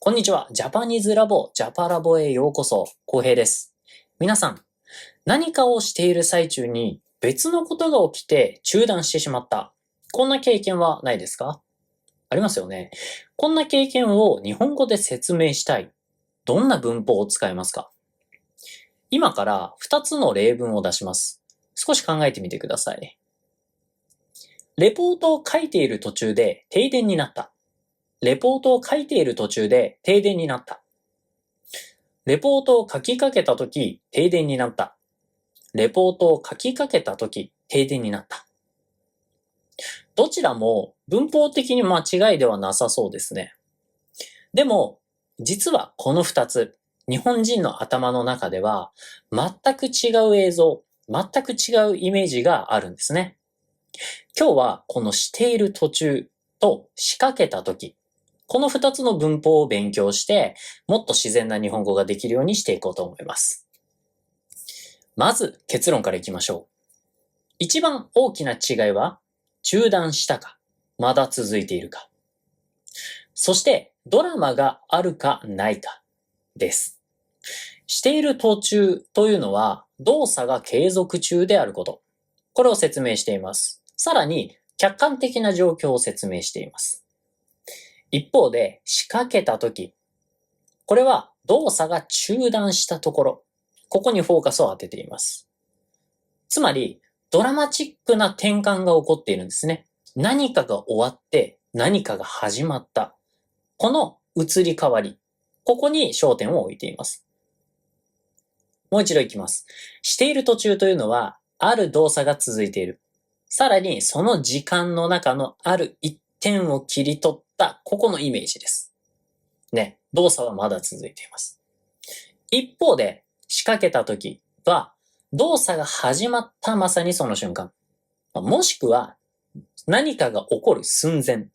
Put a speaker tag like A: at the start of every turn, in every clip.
A: こんにちは。ジャパニーズラボ、ジャパラボへようこそ。浩平です。皆さん、何かをしている最中に別のことが起きて中断してしまった。こんな経験はないですか？ありますよね。こんな経験を日本語で説明したい。どんな文法を使いますか？今から2つの例文を出します。少し考えてみてください。レポートを書いている途中で停電になった。レポートを書いている途中で停電になった。レポートを書きかけたとき、停電になった。レポートを書きかけたとき、停電になった。どちらも文法的に間違いではなさそうですね。でも、実はこの2つ、日本人の頭の中では全く違う映像、全く違うイメージがあるんですね。今日はこのしている途中と仕掛けたとき、この2つの文法を勉強して、もっと自然な日本語ができるようにしていこうと思います。まず結論からいきましょう。一番大きな違いは、中断したか、まだ続いているか。そしてドラマがあるかないかです。している途中というのは動作が継続中であること。これを説明しています。さらに客観的な状況を説明しています。一方で仕掛けたとき、これは動作が中断したところ。ここにフォーカスを当てています。つまりドラマチックな転換が起こっているんですね。何かが終わって何かが始まった。この移り変わり。ここに焦点を置いています。もう一度いきます。している途中というのは、ある動作が続いている。さらに、その時間の中のある一点を切り取った、ここのイメージです。ね、動作はまだ続いています。一方で、仕掛けた時は、動作が始まったまさにその瞬間。もしくは、何かが起こる寸前、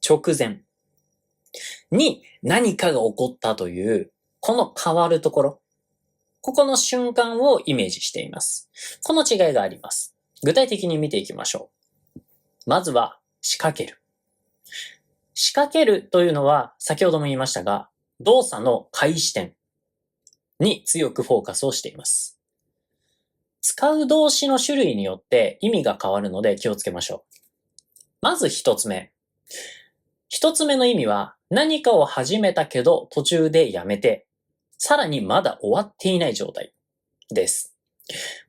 A: 直前に何かが起こったという、この変わるところ。ここの瞬間をイメージしています。この違いがあります。具体的に見ていきましょう。まずは、仕掛ける。仕掛けるというのは、先ほども言いましたが、動作の開始点に強くフォーカスをしています。使う動詞の種類によって意味が変わるので気をつけましょう。まず一つ目。一つ目の意味は、何かを始めたけど途中でやめて、さらにまだ終わっていない状態です。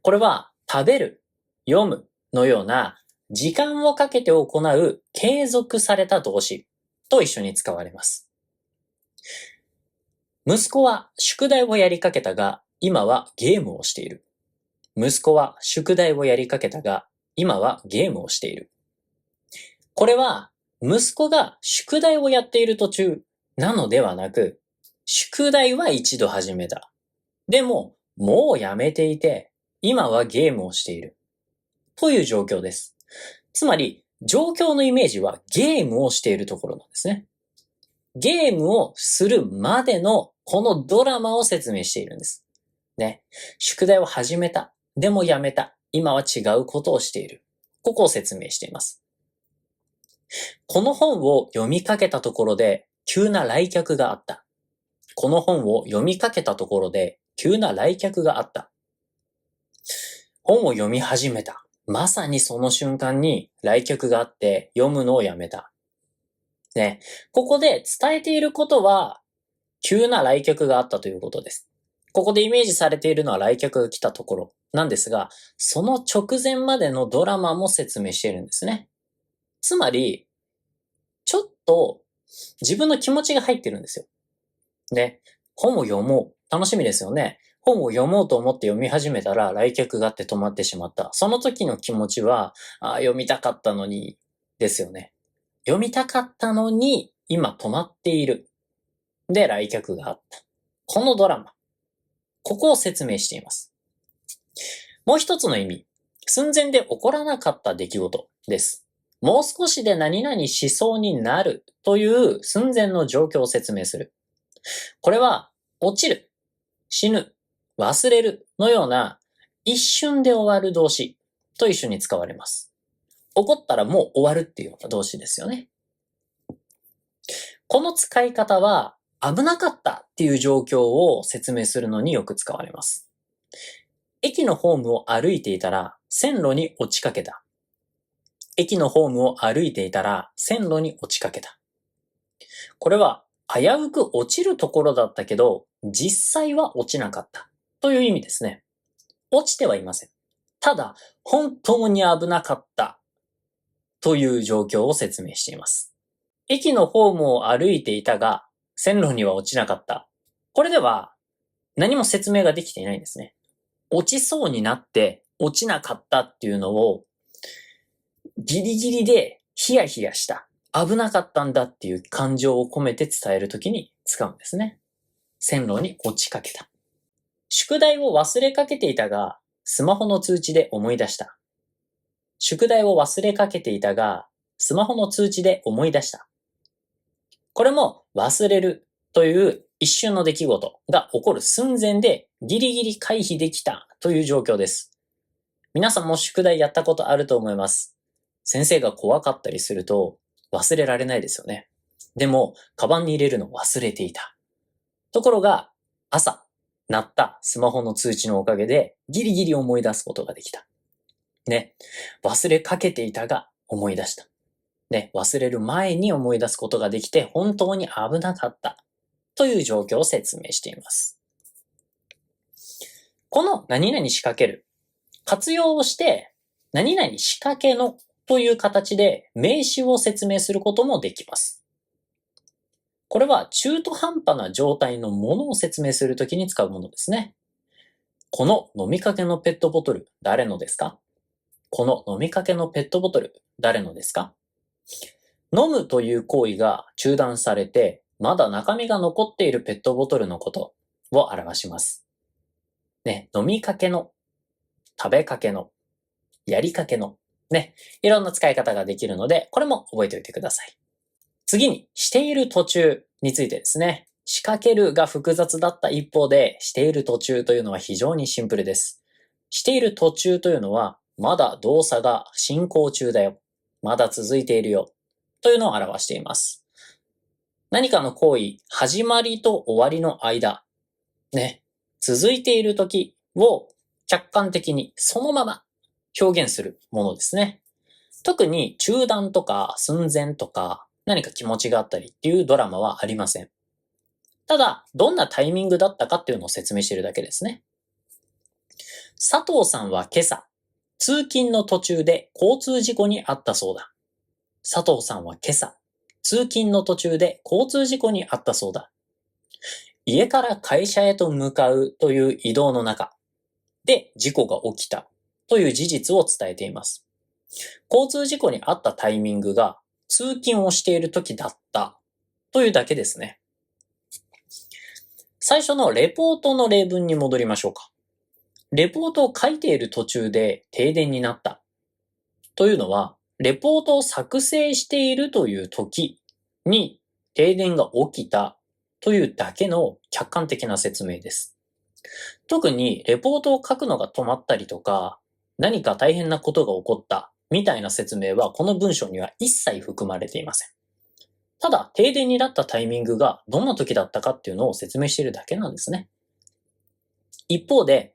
A: これは食べる、読むのような時間をかけて行う継続された動詞と一緒に使われます。息子は宿題をやりかけたが、今はゲームをしている。息子は宿題をやりかけたが、今はゲームをしている。これは息子が宿題をやっている途中なのではなく、宿題は一度始めた。でも、もうやめていて、今はゲームをしている。という状況です。つまり、状況のイメージはゲームをしているところなんですね。ゲームをするまでのこのドラマを説明しているんです。ね。宿題を始めた。でもやめた。今は違うことをしている。ここを説明しています。この本を読みかけたところで急な来客があった。この本を読みかけたところで急な来客があった。本を読み始めた。まさにその瞬間に来客があって読むのをやめた。ね。ここで伝えていることは急な来客があったということです。ここでイメージされているのは来客が来たところなんですが、その直前までのドラマも説明しているんですね。つまり、ちょっと自分の気持ちが入ってるんですよ。ね。本を読もう。楽しみですよね。本を読もうと思って読み始めたら来客があって止まってしまった。その時の気持ちは、読みたかったのに、ですよね。読みたかったのに、今止まっている。で、来客があった。このドラマ。ここを説明しています。もう一つの意味。寸前で起こらなかった出来事です。もう少しで何々しそうになるという寸前の状況を説明する。これは、落ちる、死ぬ、忘れるのような一瞬で終わる動詞と一緒に使われます。起こったらもう終わるっていうような動詞ですよね。この使い方は危なかったっていう状況を説明するのによく使われます。駅のホームを歩いていたら線路に落ちかけた。駅のホームを歩いていたら線路に落ちかけた。これは危うく落ちるところだったけど、実際は落ちなかったという意味ですね。落ちてはいません。ただ、本当に危なかったという状況を説明しています。駅のホームを歩いていたが、線路には落ちなかった。これでは何も説明ができていないんですね。落ちそうになって落ちなかったっていうのをギリギリでヒヤヒヤした。危なかったんだっていう感情を込めて伝えるときに使うんですね。線路に落ちかけた。宿題を忘れかけていたが、スマホの通知で思い出した。宿題を忘れかけていたが、スマホの通知で思い出した。これも忘れるという一瞬の出来事が起こる寸前でギリギリ回避できたという状況です。皆さんも宿題やったことあると思います。先生が怖かったりすると忘れられないですよね。でも、カバンに入れるのを忘れていた。ところが、朝、鳴ったスマホの通知のおかげでギリギリ思い出すことができた。ね。忘れかけていたが思い出した。ね。忘れる前に思い出すことができて本当に危なかったという状況を説明しています。この何々仕掛ける。活用をして何々仕掛けのという形で名詞を説明することもできます。これは中途半端な状態のものを説明するときに使うものですね。この飲みかけのペットボトル、誰のですか？この飲みかけのペットボトル、誰のですか？飲むという行為が中断されて、まだ中身が残っているペットボトルのことを表します。ね、飲みかけの、食べかけの、やりかけの、ね、いろんな使い方ができるので、これも覚えておいてください。次に、している途中についてですね。仕掛けるが複雑だった一方で、している途中というのは非常にシンプルです。している途中というのは、まだ動作が進行中だよ。まだ続いているよ。というのを表しています。何かの行為、始まりと終わりの間、ね、続いている時を客観的にそのまま表現するものですね。特に中断とか寸前とか何か気持ちがあったりっていうドラマはありません。ただ、どんなタイミングだったかっていうのを説明しているだけですね。佐藤さんは今朝、通勤の途中で交通事故に遭ったそうだ。佐藤さんは今朝、通勤の途中で交通事故に遭ったそうだ。家から会社へと向かうという移動の中で事故が起きたという事実を伝えています。交通事故に遭ったタイミングが通勤をしている時だったというだけですね。最初のレポートの例文に戻りましょうか。レポートを書いている途中で停電になったというのは、レポートを作成しているという時に停電が起きたというだけの客観的な説明です。特にレポートを書くのが止まったりとか、何か大変なことが起こったみたいな説明はこの文章には一切含まれていません。ただ、停電になったタイミングがどんな時だったかっていうのを説明しているだけなんですね。一方で、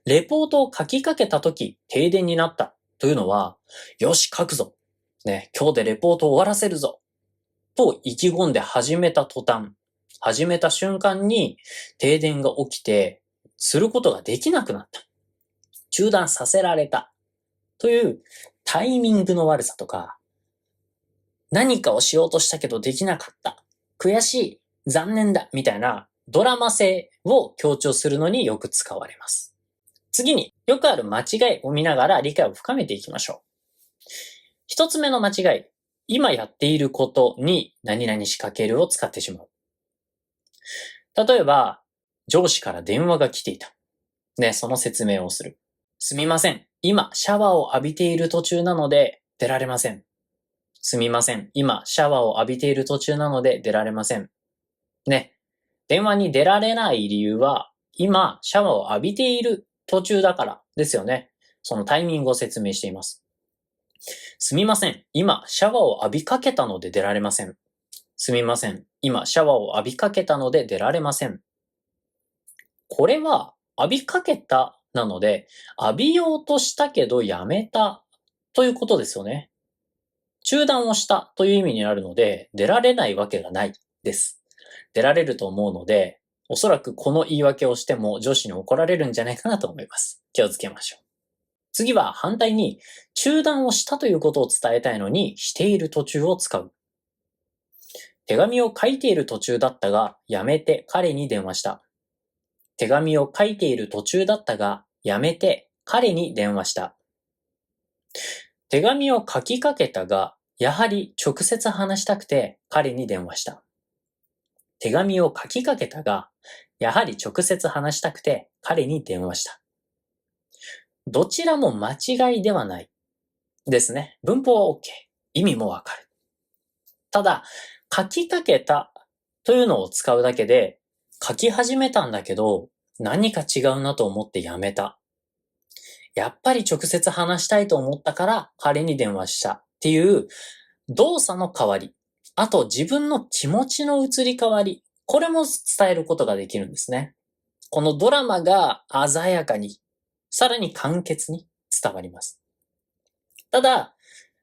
A: レポートを書きかけた時、停電になったというのは、よし、書くぞ。ね、今日でレポートを終わらせるぞ。と意気込んで始めた途端、始めた瞬間に停電が起きて、することができなくなった。中断させられた。というタイミングの悪さとか、何かをしようとしたけどできなかった。悔しい。残念だ。みたいなドラマ性を強調するのによく使われます。次によくある間違いを見ながら理解を深めていきましょう。一つ目の間違い。今やっていることに何々仕掛けるを使ってしまう。例えば、上司から電話が来ていた。ね、その説明をする。すみません。今、シャワーを浴びている途中なので出られません。すみません。今、シャワーを浴びている途中なので出られません。ね。電話に出られない理由は、今、シャワーを浴びている途中だからですよね。そのタイミングを説明しています。すみません。今、シャワーを浴びかけたので出られません。すみません。今シャワーを浴びかけたので出られません。これは浴びかけたなので、浴びようとしたけどやめたということですよね。中断をしたという意味になるので、出られないわけがないです。出られると思うので、おそらくこの言い訳をしても上司に怒られるんじゃないかなと思います。気をつけましょう。次は反対に、中断をしたということを伝えたいのに、している途中を使う。手紙を書いている途中だったが、やめて彼に電話した。手紙を書いている途中だったが、やめて彼に電話した。手紙を書きかけたが、やはり直接話したくて彼に電話した。手紙を書きかけたが、やはり直接話したくて彼に電話した。どちらも間違いではないですね。文法は OK。意味もわかる。ただ、書きかけたというのを使うだけで、書き始めたんだけど、何か違うなと思ってやめた。やっぱり直接話したいと思ったから彼に電話したっていう動作の代わり、あと自分の気持ちの移り変わり、これも伝えることができるんですね。このドラマが鮮やかに、さらに簡潔に伝わります。ただ、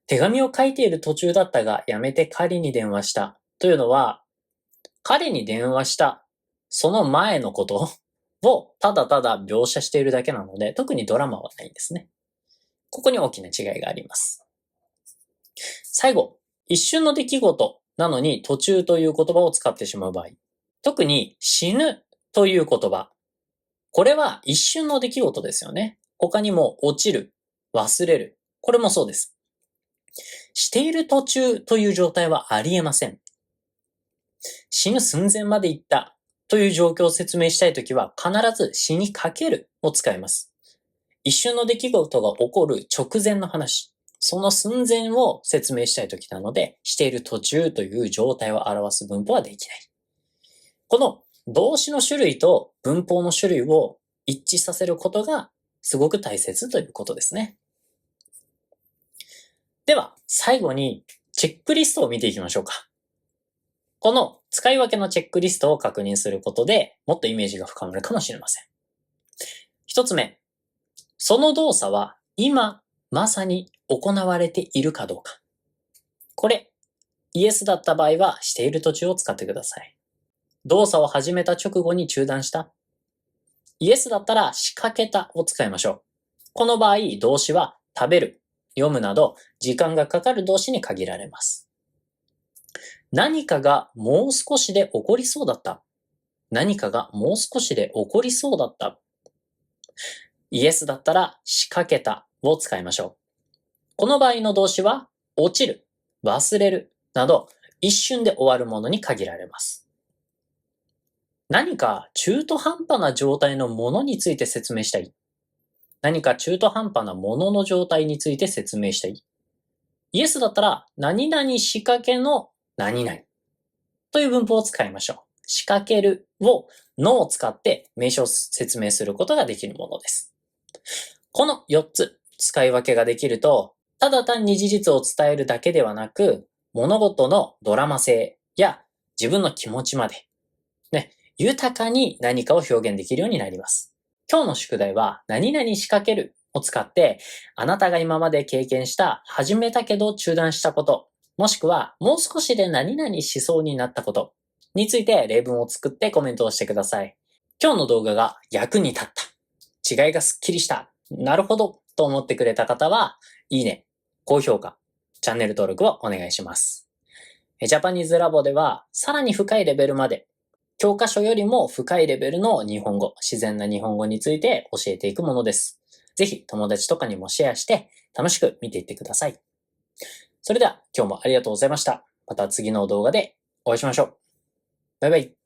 A: 手紙を書いている途中だったが、やめて彼に電話したというのは、彼に電話したその前のことをただただ描写しているだけなので、特にドラマはないんですね。ここに大きな違いがあります。最後、一瞬の出来事なのに途中という言葉を使ってしまう場合。特に死ぬという言葉。これは一瞬の出来事ですよね。他にも落ちる、忘れる。これもそうです。している途中という状態はありえません。死ぬ寸前まで行ったという状況を説明したいときは必ず死にかけるを使います。一瞬の出来事が起こる直前の話、その寸前を説明したいときなので、している途中という状態を表す文法はできない。この動詞の種類と文法の種類を一致させることがすごく大切ということですね。では、最後にチェックリストを見ていきましょうか。この使い分けのチェックリストを確認することでもっとイメージが深まるかもしれません。一つ目、その動作は今まさに行われているかどうか。これ、イエスだった場合はしている途中を使ってください。動作を始めた直後に中断した。イエスだったら仕掛けたを使いましょう。この場合、動詞は食べる、読むなど時間がかかる動詞に限られます。何かがもう少しで起こりそうだった。何かがもう少しで起こりそうだった。イエスだったら仕掛けたを使いましょう。この場合の動詞は落ちる、忘れるなど一瞬で終わるものに限られます。何か中途半端な状態のものについて説明したい。何か中途半端なものの状態について説明したい。イエスだったら何々仕掛けの何々という文法を使いましょう。仕掛けるをのを使って名詞を説明することができるものです。この4つ使い分けができると、ただ単に事実を伝えるだけではなく、物事のドラマ性や自分の気持ちまで、豊かに何かを表現できるようになります。今日の宿題は、何々仕掛けるを使って、あなたが今まで経験した始めたけど中断したこと、もしくはもう少しで何々しそうになったことについて例文を作ってコメントをしてください。今日の動画が役に立った。違いがスッキリした。なるほどと思ってくれた方は、いいね、高評価、チャンネル登録をお願いします。ジャパニーズラボでは、さらに深いレベルまで、教科書よりも深いレベルの日本語、自然な日本語について教えていくものです。ぜひ友達とかにもシェアして楽しく見ていってください。それでは今日もありがとうございました。また次の動画でお会いしましょう。バイバイ。